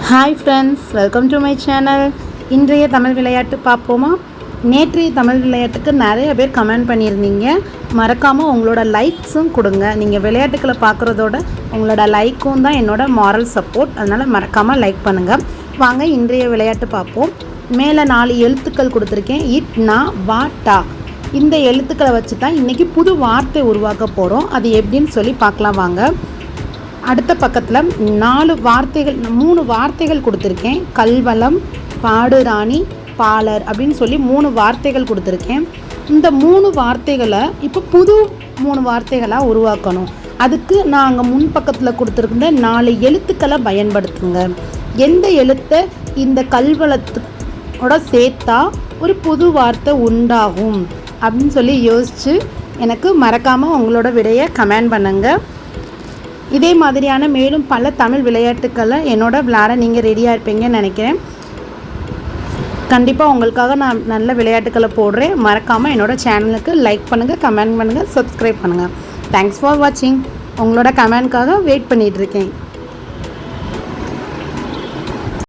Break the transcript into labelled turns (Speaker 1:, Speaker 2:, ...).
Speaker 1: Hi friends, welcome to my channel. இன்றைய தமிழ் விளையாட்டு பார்ப்போமா? நேற்றைய தமிழ் விளையாட்டுக்கு நிறைய பேர் கமெண்ட் பண்ணியிருந்தீங்க. மறக்காமல் உங்களோட லைக்ஸும் கொடுங்க. நீங்கள் விளையாட்டுக்களை பார்க்குறதோட உங்களோட லைக்கும் தான் என்னோட மாரல் சப்போர்ட். அதனால் மறக்காமல் லைக் பண்ணுங்கள். வாங்க இன்றைய விளையாட்டு பார்ப்போம். மேலே 4 எழுத்துக்கள் கொடுத்துருக்கேன். இட், நா, வா, டா. இந்த எழுத்துக்களை வச்சு தான் இன்றைக்கி புது வார்த்தை உருவாக்க போகிறோம். அது எப்படின்னு சொல்லி பார்க்கலாம் வாங்க. அடுத்த பக்கத்தில் 3 வார்த்தைகள் கொடுத்துருக்கேன். கல்வளம், பாடுராணி, பாலர் அப்படின்னு சொல்லி 3 வார்த்தைகள் கொடுத்துருக்கேன். இந்த 3 வார்த்தைகளை இப்போ புது 3 வார்த்தைகளாக உருவாக்கணும். அதுக்கு நான் அங்கே முன்பக்கத்தில் கொடுத்துருந்த 4 எழுத்துக்களை பயன்படுத்துங்க. எந்த எழுத்தை இந்த கல்வளத்தோட சேர்த்தா ஒரு புது வார்த்தை உண்டாகும் அப்படின்னு சொல்லி யோசித்து எனக்கு மறக்காமல் உங்களோட விடையை கமெண்ட் பண்ணுங்கள். இதே மாதிரியான மேலும் பல தமிழ் விளையாட்டுக்களை என்னோட விளையாட நீங்கள் ரெடியாக இருப்பீங்கன்னு நினைக்கிறேன். கண்டிப்பாக உங்களுக்காக நான் நல்ல விளையாட்டுக்களை போடுறேன். மறக்காமல் என்னோடய சேனலுக்கு லைக் பண்ணுங்கள், கமெண்ட் பண்ணுங்கள், சப்ஸ்கிரைப் பண்ணுங்கள். தேங்க்ஸ் ஃபார் வாட்சிங். உங்களோட கமெண்ட்காக வெயிட் பண்ணிகிட்ருக்கேன்.